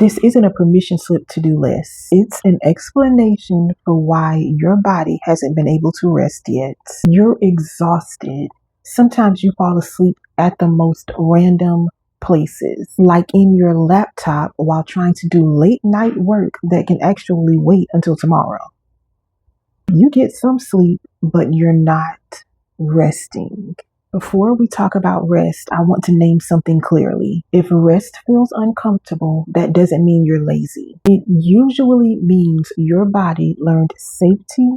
This isn't a permission slip to do less. It's an explanation for why your body hasn't been able to rest yet. You're exhausted. Sometimes you fall asleep at the most random places, like in your laptop while trying to do late night work that can actually wait until tomorrow. You get some sleep, but you're not resting. Before we talk about rest, I want to name something clearly. If rest feels uncomfortable, that doesn't mean you're lazy. It usually means your body learned safety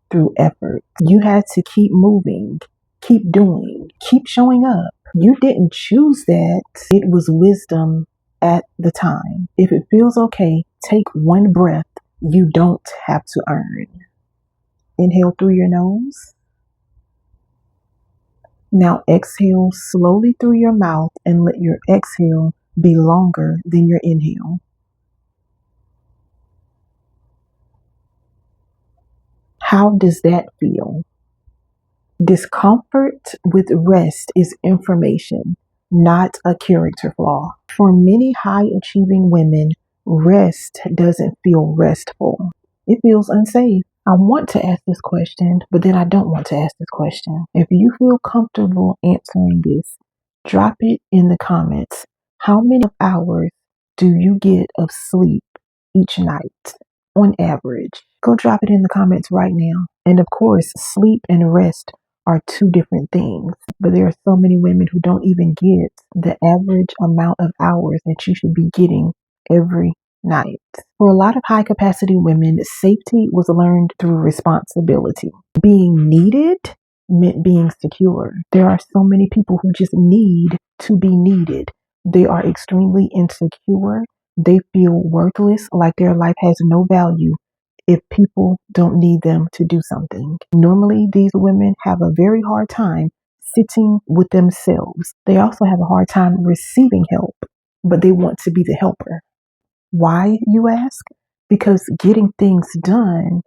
through effort. You had to keep moving, keep doing, keep showing up. You didn't choose that. It was wisdom at the time. If it feels okay, take one breath you don't have to earn. Inhale through your nose. Now exhale slowly through your mouth and let your exhale be longer than your inhale. How does that feel? Discomfort with rest is information, not a character flaw. For many high-achieving women, rest doesn't feel restful. It feels unsafe. I want to ask this question, but then I don't want to ask this question. If you feel comfortable answering this, drop it in the comments. How many hours do you get of sleep each night on average? Go drop it in the comments right now. And of course, sleep and rest are two different things, but there are so many women who don't even get the average amount of hours that you should be getting every night. For a lot of high capacity women, safety was learned through responsibility. Being needed meant being secure. There are so many people who just need to be needed. They are extremely insecure. They feel worthless, like their life has no value if people don't need them to do something. Normally, these women have a very hard time sitting with themselves. They also have a hard time receiving help, but they want to be the helper. Why, you ask? Because getting things done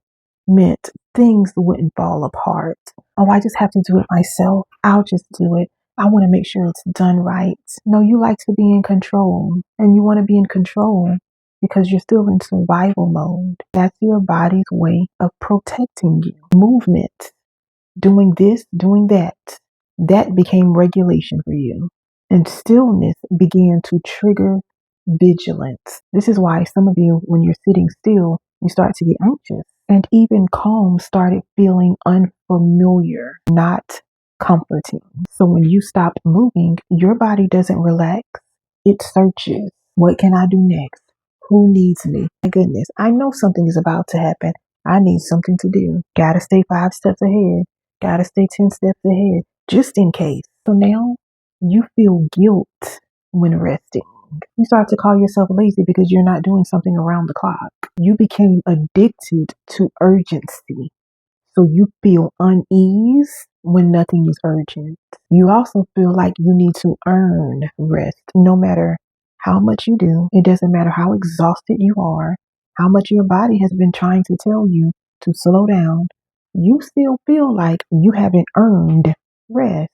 meant things wouldn't fall apart. Oh, I just have to do it myself. I'll just do it. I want to make sure it's done right. No, you like to be in control, and you want to be in control because you're still in survival mode. That's your body's way of protecting you. Movement, doing this, doing that, that became regulation for you. And stillness began to trigger vigilance. This is why some of you, when you're sitting still, you start to get anxious. And even calm started feeling unfamiliar, not comforting. So when you stop moving, your body doesn't relax. It searches. What can I do next? Who needs me? My goodness, I know something is about to happen. I need something to do. Gotta stay 5 steps ahead. Gotta stay 10 steps ahead, just in case. So now you feel guilt when resting. You start to call yourself lazy because you're not doing something around the clock. You became addicted to urgency. So you feel unease when nothing is urgent. You also feel like you need to earn rest. No matter how much you do, it doesn't matter how exhausted you are, how much your body has been trying to tell you to slow down, you still feel like you haven't earned rest.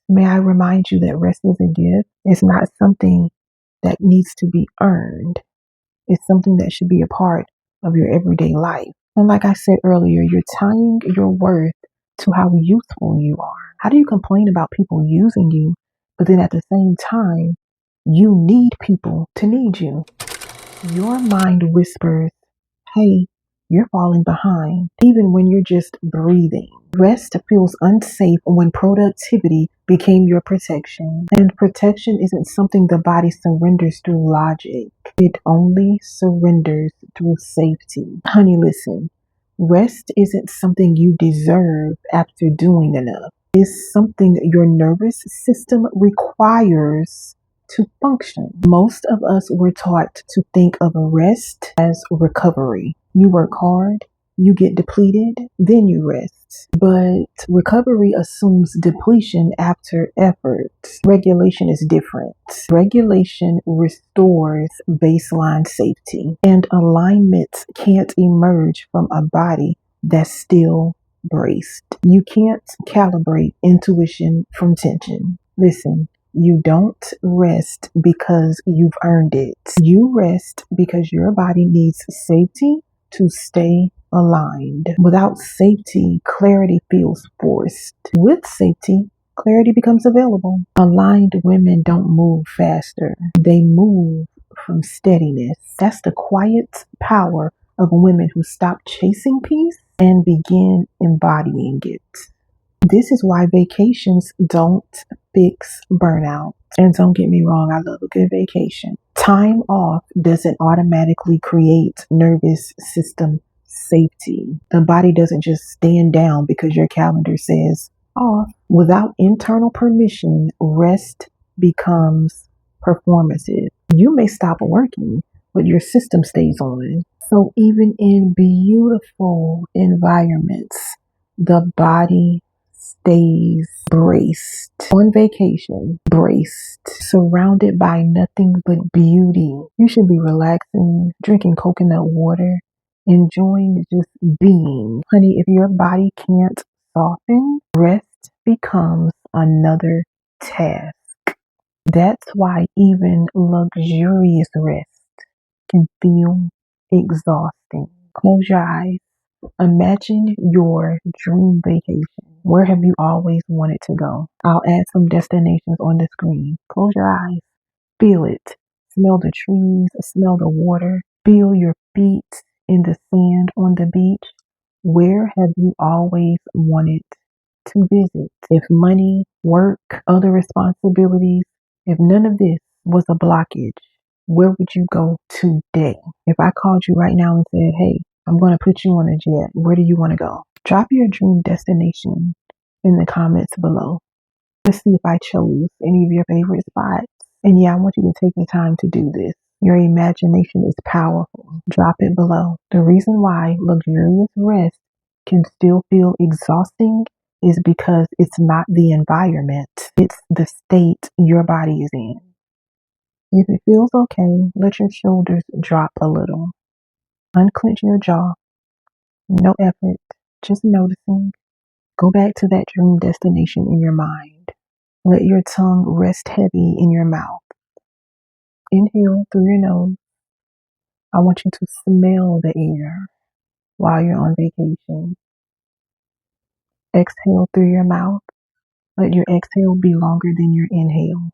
May I remind you that rest is a gift. It's not something that needs to be earned. It's something that should be a part of your everyday life. And like I said earlier, you're tying your worth to how useful you are. How do you complain about people using you, but then at the same time, you need people to need you? Your mind whispers, hey, you're falling behind, even when you're just breathing. Rest feels unsafe when productivity became your protection. And protection isn't something the body surrenders through logic. It only surrenders through safety. Honey, listen, rest isn't something you deserve after doing enough. It's something your nervous system requires to function. Most of us were taught to think of rest as recovery. You work hard, you get depleted, then you rest. But recovery assumes depletion after effort. Regulation is different. Regulation restores baseline safety, and alignment can't emerge from a body that's still braced. You can't calibrate intuition from tension. Listen, You don't rest because you've earned it. You rest because your body needs safety to stay aligned. Without safety, clarity feels forced. With safety, clarity becomes available. Aligned women don't move faster. They move from steadiness. That's the quiet power of women who stop chasing peace and begin embodying it. This is why vacations don't fix burnout. And don't get me wrong, I love a good vacation. Time off doesn't automatically create nervous system safety. The body doesn't just stand down because your calendar says off. Without internal permission, rest becomes performative. You may stop working, but your system stays on. So even in beautiful environments, the body stays braced. On vacation, braced, surrounded by nothing but beauty. You should be relaxing, drinking coconut water, enjoying just being. Honey, if your body can't soften, rest becomes another task. That's why even luxurious rest can feel exhausting. Close your eyes. Imagine your dream vacation. Where have you always wanted to go? I'll add some destinations on the screen. Close your eyes. Feel it. Smell the trees, smell the water. Feel your feet in the sand on the beach. Where have you always wanted to visit? If money, work, other responsibilities, if none of this was a blockage, where would you go today? If I called you right now and said, hey, I'm going to put you on a jet, where do you want to go? Drop your dream destination in the comments below. Let's see if I chose any of your favorite spots. And yeah, I want you to take the time to do this. Your imagination is powerful. Drop it below. The reason why luxurious rest can still feel exhausting is because it's not the environment, it's the state your body is in. If it feels okay, let your shoulders drop a little. Unclench your jaw. No effort, just noticing. Go back to that dream destination in your mind. Let your tongue rest heavy in your mouth. Inhale through your nose. I want you to smell the air while you're on vacation. Exhale through your mouth. Let your exhale be longer than your inhale.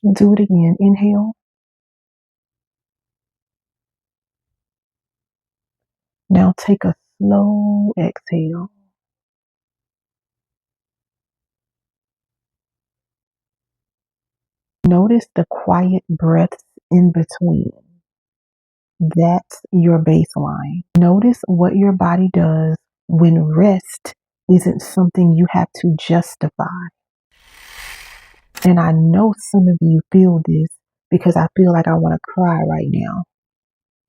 And do it again. Inhale. Now take a slow exhale. Notice the quiet breaths in between. That's your baseline. Notice what your body does when rest isn't something you have to justify. And I know some of you feel this because I feel like I want to cry right now.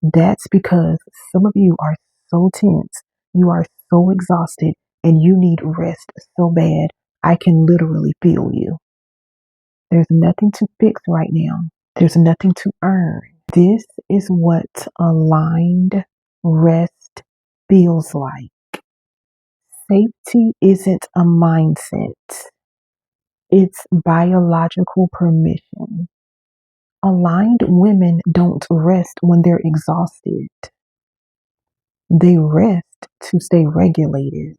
That's because some of you are so tense, you are so exhausted, and you need rest so bad. I can literally feel you. There's nothing to fix right now. There's nothing to earn. This is what aligned rest feels like. Safety isn't a mindset. It's biological permission. Aligned women don't rest when they're exhausted. They rest to stay regulated.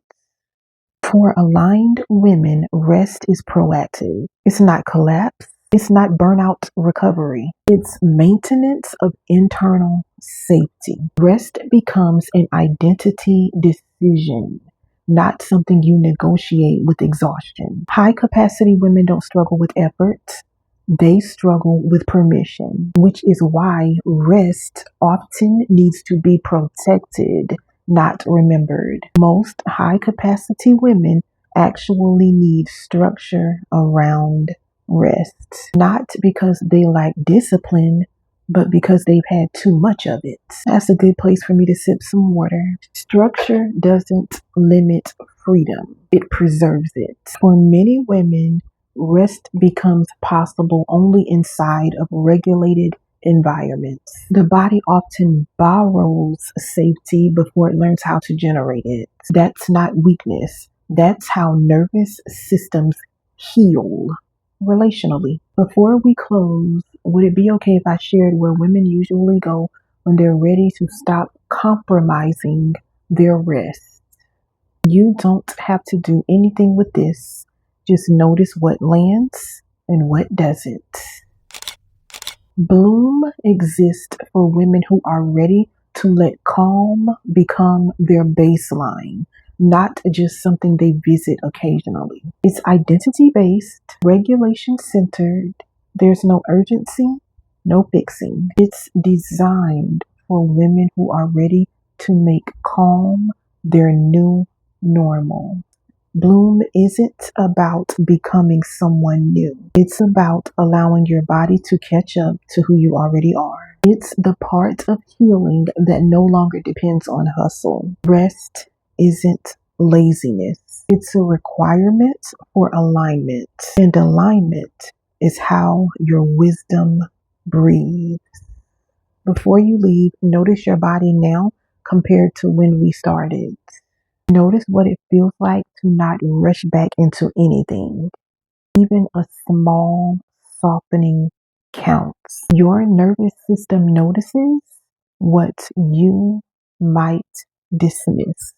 For aligned women, rest is proactive. It's not collapse. It's not burnout recovery. It's maintenance of internal safety. Rest becomes an identity decision, not something you negotiate with exhaustion. High capacity women don't struggle with effort. They struggle with permission, which is why rest often needs to be protected, not remembered. Most high capacity women actually need structure around rest, not because they lack discipline, but because they've had too much of it. That's a good place for me to sip some water. Structure doesn't limit freedom, it preserves it. For many women, rest becomes possible only inside of regulated environments. The body often borrows safety before it learns how to generate it. That's not weakness. That's how nervous systems heal relationally. Before we close, would it be okay if I shared where women usually go when they're ready to stop compromising their rest? You don't have to do anything with this. Just notice what lands and what doesn't. Bloom exists for women who are ready to let calm become their baseline, not just something they visit occasionally. It's identity based, regulation centered. There's no urgency, no fixing. It's designed for women who are ready to make calm their new normal. Bloom isn't about becoming someone new. It's about allowing your body to catch up to who you already are. It's the part of healing that no longer depends on hustle. Rest isn't laziness. It's a requirement for alignment. And alignment is how your wisdom breathes. Before you leave, notice your body now compared to when we started. Notice what it feels like to not rush back into anything. Even a small softening counts. Your nervous system notices what you might dismiss.